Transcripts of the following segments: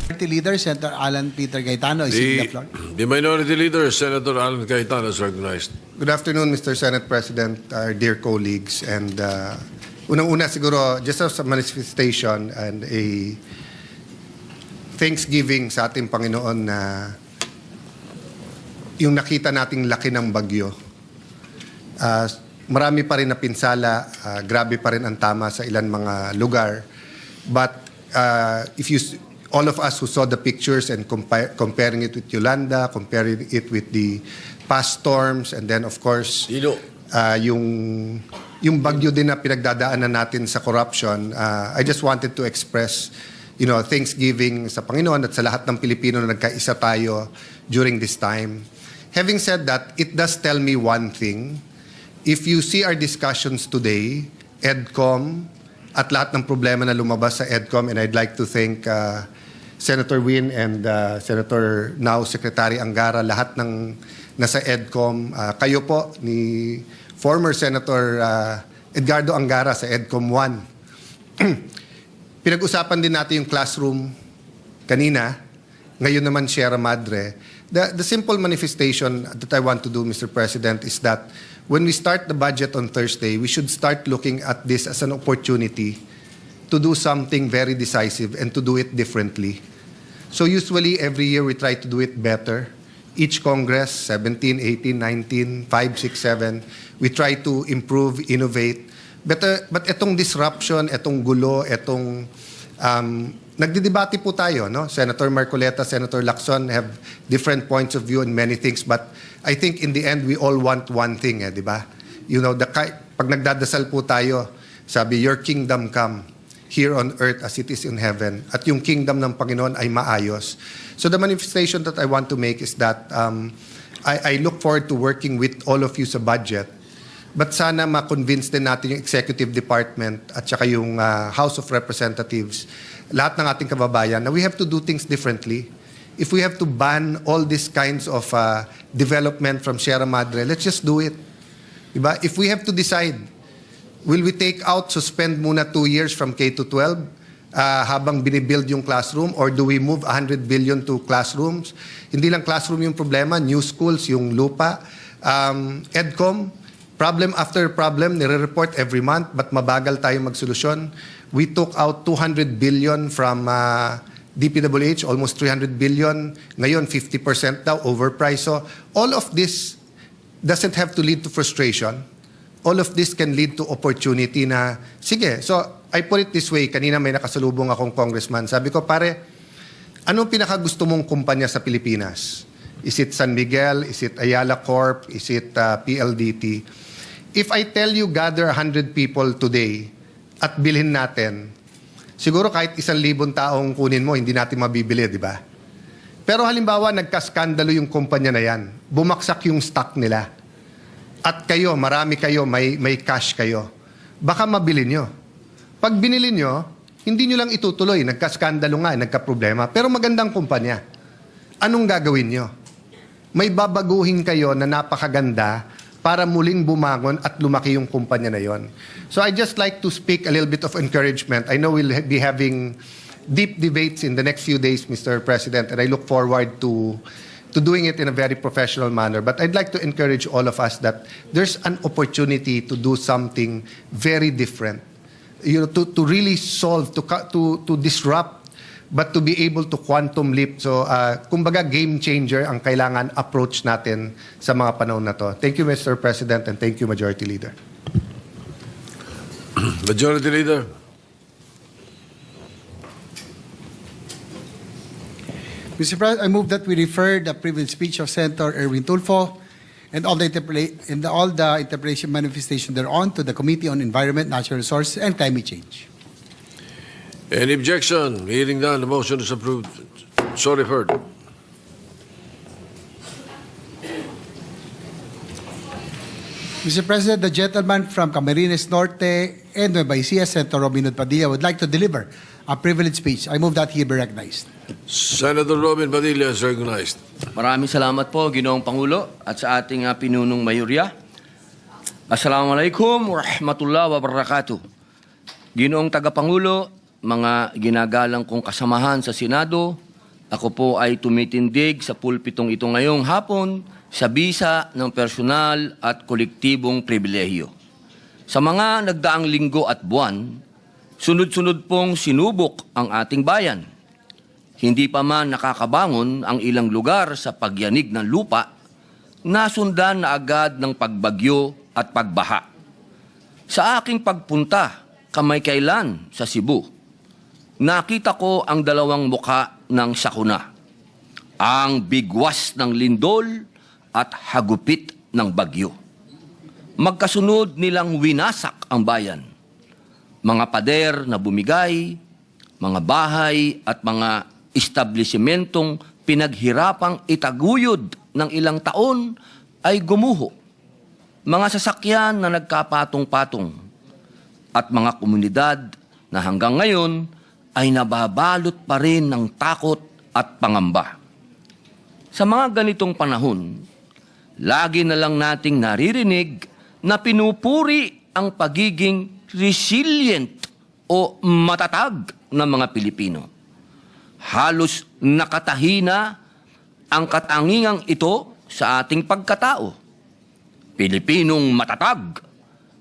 Minority Leader, Senator Alan Peter Cayetano, is the floor. The Minority Leader, Senator Alan Cayetano, is recognized. Good afternoon, Mr. Senate President, our dear colleagues. And unang-una siguro, just as a manifestation and a thanksgiving sa ating Panginoon na yung nakita nating laki ng bagyo. Marami pa rin na pinsala, grabe pa rin ang tama sa ilan mga lugar. But if you, all of us who saw the pictures and comparing it with Yolanda, comparing it with the past storms, and then of course, yung bagyo din na pinagdadaanan natin sa corruption, I just wanted to express, thanksgiving sa Panginoon at sa lahat ng Pilipino na nagkaisa tayo during this time. Having said that, it does tell me one thing. If you see our discussions today, EDCOM, at lahat ng problema na lumabas sa EDCOM, and I'd like to thank Senator Win and Senator now Secretary Angara, lahat ng nasa EDCOM. Kayo po ni former Senator Edgardo Angara sa EDCOM 1. Pinag-usapan din natin yung classroom kanina, ngayon naman Sierra Madre. The simple manifestation that I want to do, Mr. President, is that when we start the budget on Thursday, we should start looking at this as an opportunity to do something very decisive and to do it differently. So usually every year we try to do it better. Each Congress, 17, 18, 19, 5, 6, 7, we try to improve, innovate. But etong disruption, etong gulo, etong nagdidebate po tayo, no? Senator Marcoleta, Senator Lacson have different points of view on many things, but I think in the end we all want one thing, di ba? Pag nagdadasal po tayo, sabi, your kingdom come here on earth as it is in heaven, at yung kingdom ng Panginoon ay maayos. So the manifestation that I want to make is that I look forward to working with all of you sa budget, but sana ma-convince din natin yung executive department at saka yung House of Representatives, lahat ng ating kababayan, na we have to do things differently. If we have to ban all these kinds of development from Sierra Madre, let's just do it. Diba? If we have to decide, will we take out, suspend muna 2 years from K-12 habang binibuild yung classroom, or do we move 100 billion to classrooms? Hindi lang classroom yung problema, new schools, yung lupa. EDCOM, problem after problem, nire-report every month, but mabagal tayo magsolusyon. We took out 200 billion from DPWH, almost 300 billion. Ngayon, 50% daw, overpriced. So all of this doesn't have to lead to frustration. All of this can lead to opportunity na, sige, so I put it this way, kanina may nakasalubong akong congressman. Sabi ko, pare, anong pinakagusto mong kumpanya sa Pilipinas? Is it San Miguel? Is it Ayala Corp? Is it PLDT? If I tell you gather 100 people today at bilhin natin, siguro kahit 1,000 taong kunin mo, hindi natin mabibili, di ba? Pero halimbawa, nagkaskandalo yung kumpanya na yan. Bumaksak yung stock nila. At kayo, marami kayo, may cash kayo. Baka mabili nyo. Pag binili nyo, hindi nyo lang itutuloy. Nagkaskandalo nga, nagkaproblema. Pero magandang kumpanya. Anong gagawin nyo? May babaguhin kayo na napakaganda para muling bumangon at lumaki yung kumpanya na yon. So I just like to speak a little bit of encouragement. I know we'll be having deep debates in the next few days, Mr. President, and I look forward to doing it in a very professional manner. But I'd like to encourage all of us that there's an opportunity to do something very different. To really solve, to disrupt, but to be able to quantum leap. So, kumbaga game changer ang kailangan approach natin sa mga panahon na to. Thank you, Mr. President, and thank you, Majority Leader. Majority Leader. Mr. President, I move that we refer the privilege speech of Senator Erwin Tulfo and all the interpretation manifestation thereon to the Committee on Environment, Natural Resources, and Climate Change. Any objection? Hearing none, the motion is approved. So referred. Mr. President, the gentleman from Camarines Norte and Nueva Ecija, Senator Robin Hood Padilla, would like to deliver a privilege speech. I move that he be recognized. Senator Robin Padilla is recognized. Maraming salamat po, Ginoong Pangulo, at sa ating pinunong mayorya. Assalamualaikum warahmatullahi wabarakatuh. Ginoong Tagapangulo, mga ginagalang kong kasamahan sa Senado, Ako po ay tumitindig sa pulpitong ito ngayong hapon sa bisa ng personal at kolektibong pribilehiyo. Sa mga nagdaang linggo at buwan, sunod-sunod pong sinubok ang ating bayan. Hindi pa man nakakabangon ang ilang lugar sa pagyanig ng lupa, nasundan na agad ng pagbagyo at pagbaha. Sa aking pagpunta kamakailan sa Cebu, nakita ko ang dalawang mukha ng sakuna, ang bigwas ng lindol at hagupit ng bagyo. Magkasunod nilang winasak ang bayan. Mga pader na bumigay, mga bahay at mga establishmentong pinaghirapang itaguyod ng ilang taon ay gumuho. Mga sasakyan na nagkapatong-patong at mga komunidad na hanggang ngayon ay nababalot pa rin ng takot at pangamba. Sa mga ganitong panahon, lagi na lang nating naririnig na pinupuri ang pagiging resilient o matatag ng mga Pilipino. Halos nakatahina ang katangingang ito sa ating pagkatao. Pilipinong matatag,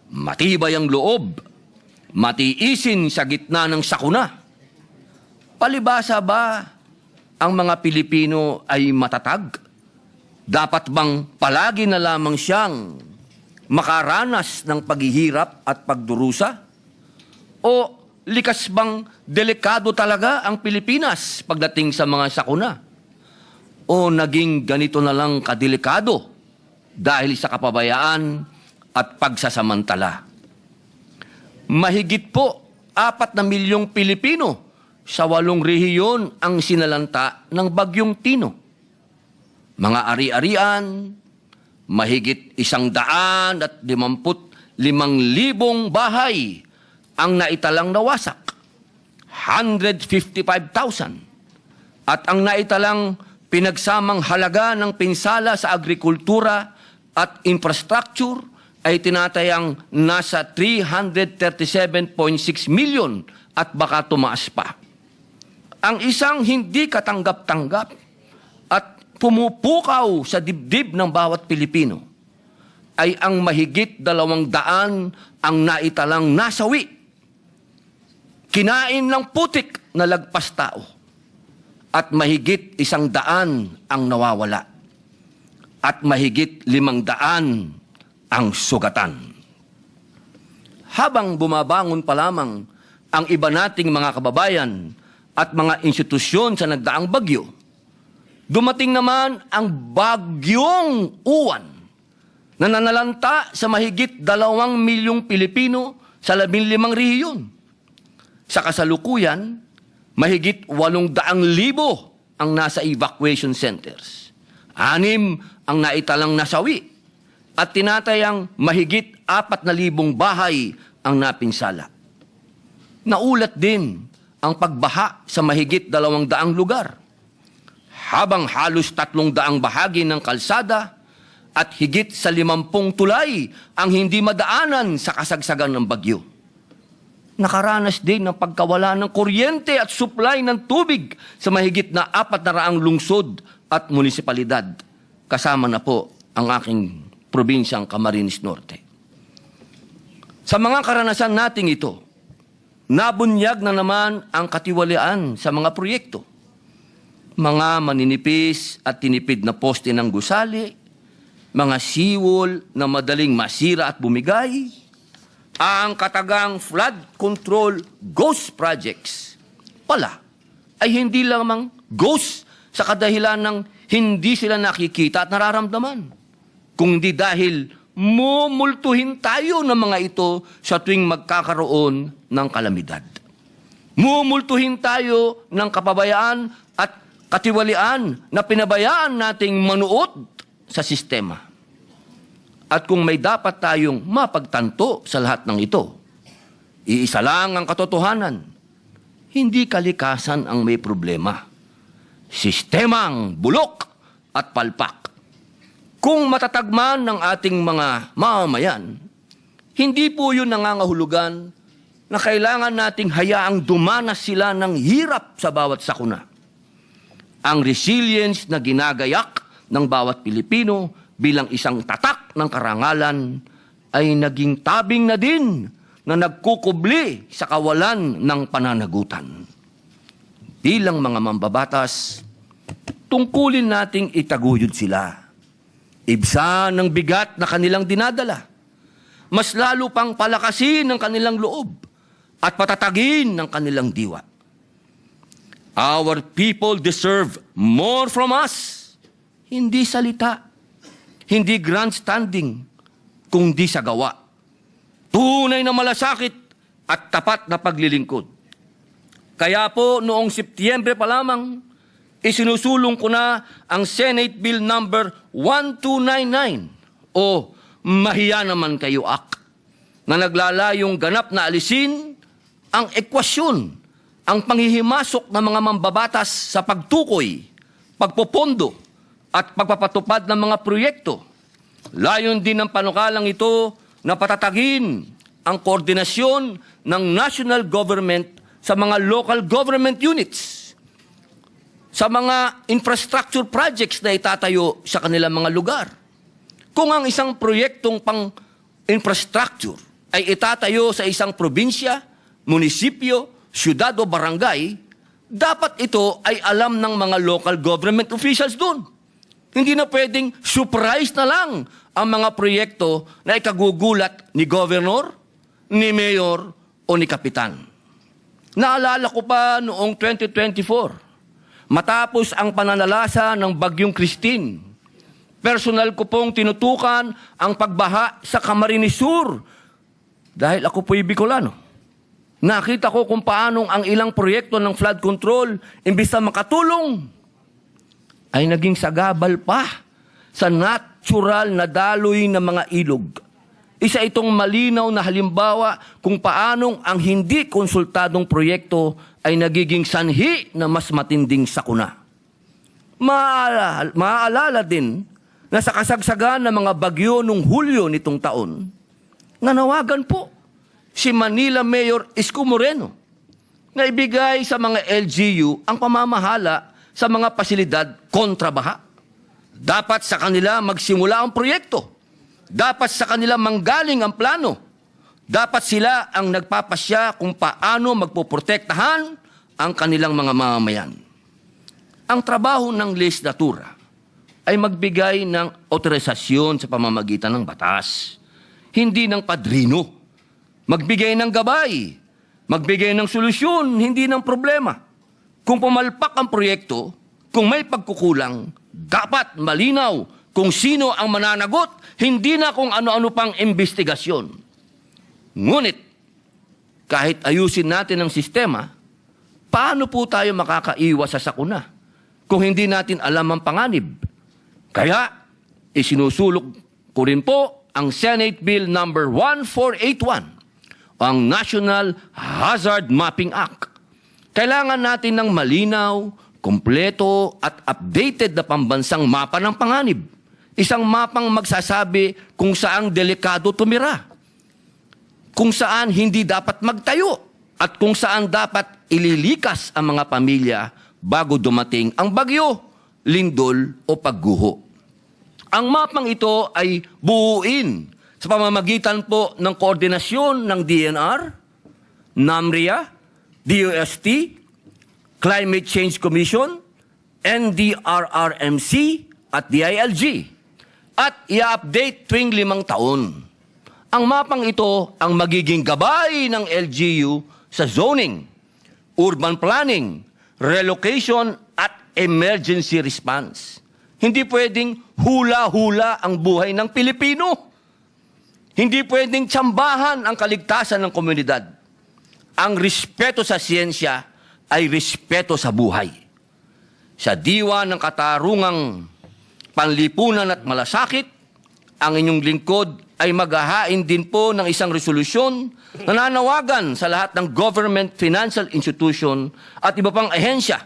matibay ang loob, matiisin sa gitna ng sakuna. Palibasa ba ang mga Pilipino ay matatag? Dapat bang palagi na lamang siyang makaranas ng paghihirap at pagdurusa? O likas bang delikado talaga ang Pilipinas pagdating sa mga sakuna? O naging ganito na lang kadelikado dahil sa kapabayaan at pagsasamantala? Mahigit po 4 na milyong Pilipino sa 8 rehiyon ang sinalanta ng Bagyong Tino. Mga ari-arian, mahigit 155,000 bahay ang naitalang nawasak, 155,000. At ang naitalang pinagsamang halaga ng pinsala sa agrikultura at infrastructure ay tinatayang nasa 337.6 million at baka tumaas pa. Ang isang hindi katanggap-tanggap at pumupukaw sa dibdib ng bawat Pilipino ay ang mahigit 200 ang naitalang nasawi. Kinain ng putik na lagpas tao at mahigit 100 ang nawawala at mahigit 500 ang sugatan. Habang bumabangon pa lamang ang iba nating mga kababayan at mga institusyon sa nagdaang bagyo, dumating naman ang Bagyong Uwan na nanalanta sa mahigit 2 milyong Pilipino sa 15 rehiyon. Sa kasalukuyan, mahigit 800,000 ang nasa evacuation centers. 6 ang naitalang nasawi at tinatayang mahigit 4,000 bahay ang napinsala. Naulat din ang pagbaha sa mahigit 200 lugar, habang halos 300 bahagi ng kalsada at higit sa 50 tulay ang hindi madaanan sa kasagsagan ng bagyo. Nakaranas din ng pagkawala ng kuryente at supply ng tubig sa mahigit na 400 lungsod at munisipalidad, kasama na po ang aking probinsyang Camarines Norte. Sa mga karanasan nating ito, nabunyag na naman ang katiwalian sa mga proyekto. Mga maninipis at tinipid na poste ng gusali, mga seawall na madaling masira at bumigay, ang katagang flood control ghost projects pala ay hindi lamang ghost sa kadahilan ng hindi sila nakikita at nararamdaman, kundi dahil mumultuhin tayo ng mga ito sa tuwing magkakaroon ng kalamidad. Mumultuhin tayo ng kapabayaan at katiwalian na pinabayaan nating manuot sa sistema. At kung may dapat tayong mapagtanto sa lahat ng ito, iisa lang ang katotohanan. Hindi kalikasan ang may problema. Sistemang bulok at palpak. Kung matatagman ng ating mga mamamayan, hindi po yun nangangahulugan na kailangan nating hayaang dumanas sila ng hirap sa bawat sakuna. ang resilience na ginagayak ng bawat Pilipino bilang isang tatak ng karangalan ay naging tabing na din na nagkukubli sa kawalan ng pananagutan. Bilang mga mambabatas, tungkulin nating itaguyod sila. Ibsa ng bigat na kanilang dinadala. Mas lalo pang palakasin ng kanilang loob at patatagin ng kanilang diwa. Our people deserve more from us. Hindi salita, hindi grandstanding, kundi sa gawa. Tunay na malasakit at tapat na paglilingkod. Kaya po noong Setyembre pa lamang, isinusulong ko na ang Senate Bill number 1299 o Mahiya Naman Kayo Act na naglalayong ganap na alisin ang ekwasyon, ang panghihimasok ng mga mambabatas sa pagtukoy, pagpopondo at pagpapatupad ng mga proyekto. Layon din ng panukalang ito na patatagin ang koordinasyon ng national government sa mga local government units, sa mga infrastructure projects na itatayo sa kanilang mga lugar. Kung ang isang proyektong pang-infrastructure ay itatayo sa isang probinsya, munisipyo, syudad o barangay, dapat ito ay alam ng mga local government officials doon. Hindi na pwedeng surprise na lang ang mga proyekto na ikagugulat ni governor, ni mayor o ni kapitan. Naalala ko pa noong 2024, matapos ang pananalasa ng Bagyong Christine, personal ko pong tinutukan ang pagbaha sa Camarines Sur dahil ako po'y Bicolano. Nakita ko kung paanong ang ilang proyekto ng flood control, imbis na makatulong, ay naging sagabal pa sa natural na daloy ng mga ilog. Isa itong malinaw na halimbawa kung paanong ang hindi konsultadong proyekto ay nagiging sanhi na mas matinding sakuna. Maaalala din na sa kasagsagan ng mga bagyo noong Hulyo nitong taon, nanawagan po si Manila Mayor Isko Moreno na ibigay sa mga LGU ang pamamahala sa mga pasilidad kontra baha. Dapat sa kanila magsimula ang proyekto. Dapat sa kanila manggaling ang plano. Dapat sila ang nagpapasya kung paano magpoprotektahan ang kanilang mga mamamayan. Ang trabaho ng legislatura ay magbigay ng otorisasyon sa pamamagitan ng batas, hindi ng padrino. Magbigay ng gabay, magbigay ng solusyon, hindi ng problema. Kung pumalpak ang proyekto, kung may pagkukulang, dapat malinaw kung sino ang mananagot, hindi na kung ano-ano pang investigasyon. Ngunit, kahit ayusin natin ang sistema, paano po tayo makakaiwas sa sakuna kung hindi natin alam ang panganib? Kaya, isinusulok ko rin po ang Senate Bill number 1481, ang National Hazard Mapping Act. Kailangan natin ng malinaw, kumpleto at updated na pambansang mapa ng panganib. Isang mapang magsasabi kung saang delikado tumira, kung saan hindi dapat magtayo, at kung saan dapat ililikas ang mga pamilya bago dumating ang bagyo, lindol o pagguho. Ang mapang ito ay buuin sa pamamagitan po ng koordinasyon ng DNR, NAMRIA, DOST, Climate Change Commission, NDRRMC at DILG. At i-update tuwing 5 taon. Ang mapang ito ang magiging gabay ng LGU sa zoning, urban planning, relocation at emergency response. Hindi pwedeng hula-hula ang buhay ng Pilipino. Hindi pwedeng tsambahan ang kaligtasan ng komunidad. Ang respeto sa siyensya ay respeto sa buhay. Sa diwa ng katarungang panlipunan at malasakit, ang inyong lingkod ay maghahain din po ng isang resolusyon na nanawagan sa lahat ng government financial institution at iba pang ahensya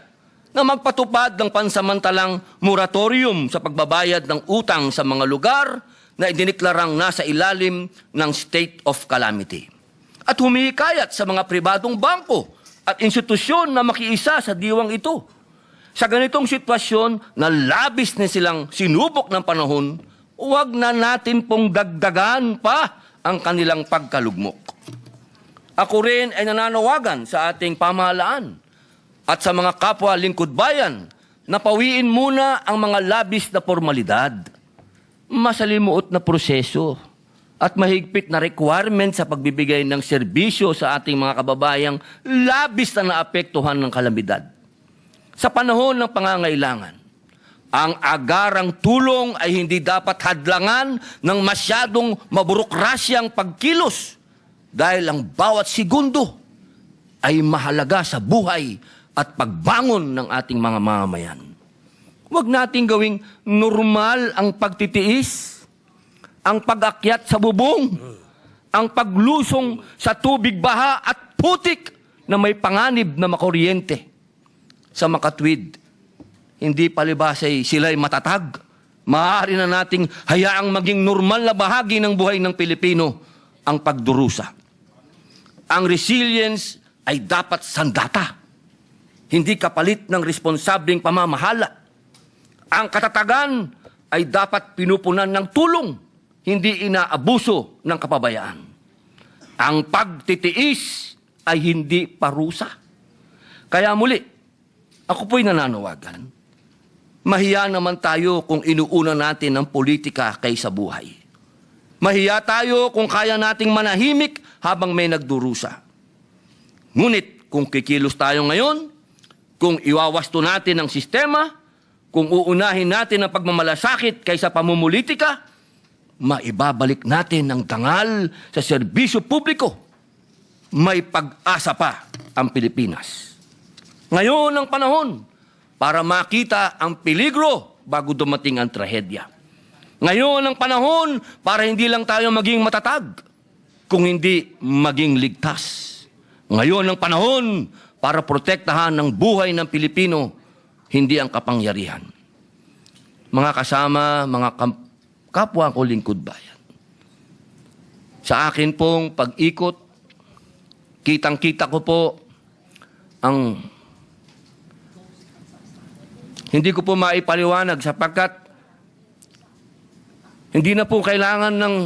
na magpatupad ng pansamantalang moratorium sa pagbabayad ng utang sa mga lugar na idiniklarang nasa ilalim ng state of calamity. At humihikayat sa mga pribadong bangko at institusyon na makiisa sa diwang ito. Sa ganitong sitwasyon na labis na silang sinubok ng panahon, huwag na natin pong dagdagan pa ang kanilang pagkalugmok. Ako rin ay nananawagan sa ating pamahalaan at sa mga kapwa lingkod bayan na pawiin muna ang mga labis na formalidad, masalimuot na proseso at mahigpit na requirement sa pagbibigay ng serbisyo sa ating mga kababayang labis na naapektuhan ng kalamidad. Sa panahon ng pangangailangan, ang agarang tulong ay hindi dapat hadlangan ng masyadong maburokrasyang pagkilos dahil ang bawat segundo ay mahalaga sa buhay at pagbangon ng ating mga mamamayan. Huwag nating gawing normal ang pagtitiis, ang pag-akyat sa bubong, ang paglusong sa tubig baha at putik na may panganib na makuryente. Sa makatwid, hindi palibasay sila'y matatag. Maaari na nating hayaang maging normal na bahagi ng buhay ng Pilipino ang pagdurusa. Ang resilience ay dapat sandata, hindi kapalit ng responsableng pamamahala. Ang katatagan ay dapat pinupunan ng tulong, hindi inaabuso ng kapabayaan. Ang pagtitiis ay hindi parusa. Kaya muli, ako po'y nananawagan. Mahiya naman tayo kung inuuna natin ang politika kaysa buhay. Mahiya tayo kung kaya nating manahimik habang may nagdurusa. Ngunit kung kikilos tayo ngayon, kung iwawasto natin ang sistema, kung uunahin natin ang pagmamalasakit kaysa pamumulitika, maibabalik natin ang dangal sa serbisyo publiko. May pag-asa pa ang Pilipinas. Ngayon ang panahon para makita ang peligro bago dumating ang trahedya. Ngayon ang panahon para hindi lang tayo maging matatag, kung hindi maging ligtas. Ngayon ang panahon para protektahan ang buhay ng Pilipino, hindi ang kapangyarihan. Mga kasama, mga kapwa ko lingkod bayan, sa akin pong pag-ikot, kitang-kita ko po ang hindi ko po maipaliwanag sapagkat hindi na po kailangan ng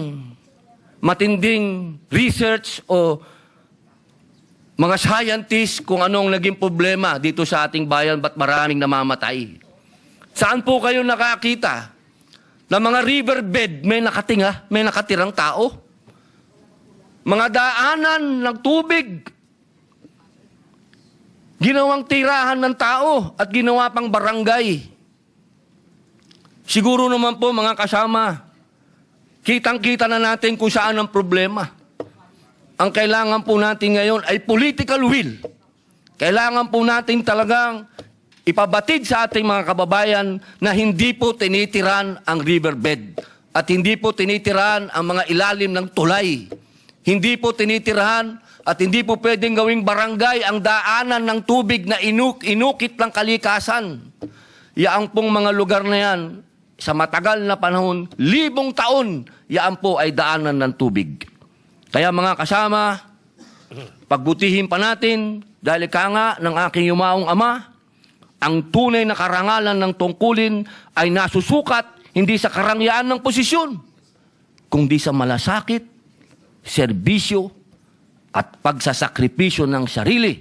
matinding research o mga scientists kung anong naging problema dito sa ating bayan, ba't maraming namamatay. Saan po kayo nakakita na mga riverbed may nakatinga, may nakatirang tao? Mga daanan ng tubig, ginawang tirahan ng tao at ginawa pang barangay. Siguro naman po mga kasama, kitang-kita na natin kung saan ang problema. Ang kailangan po natin ngayon ay political will. Kailangan po natin talagang ipabatid sa ating mga kababayan na hindi po tinitiran ang riverbed at hindi po tinitiran ang mga ilalim ng tulay. Hindi po tinitirahan at hindi po pwedeng gawing barangay ang daanan ng tubig na inukit ng kalikasan. Yaang pong mga lugar na yan, sa matagal na panahon, 1,000 taon, yaan po ay daanan ng tubig. Kaya mga kasama, pagbutihin pa natin, dahil ka nga ng aking yumaong ama, ang tunay na karangalan ng tungkulin ay nasusukat hindi sa karangyaan ng posisyon, kundi sa malasakit, serbisyo, at pagsasakripisyo ng sarili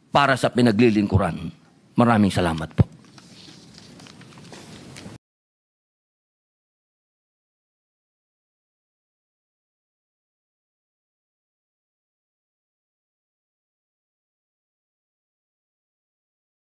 para sa pinaglilingkuran. Maraming salamat po.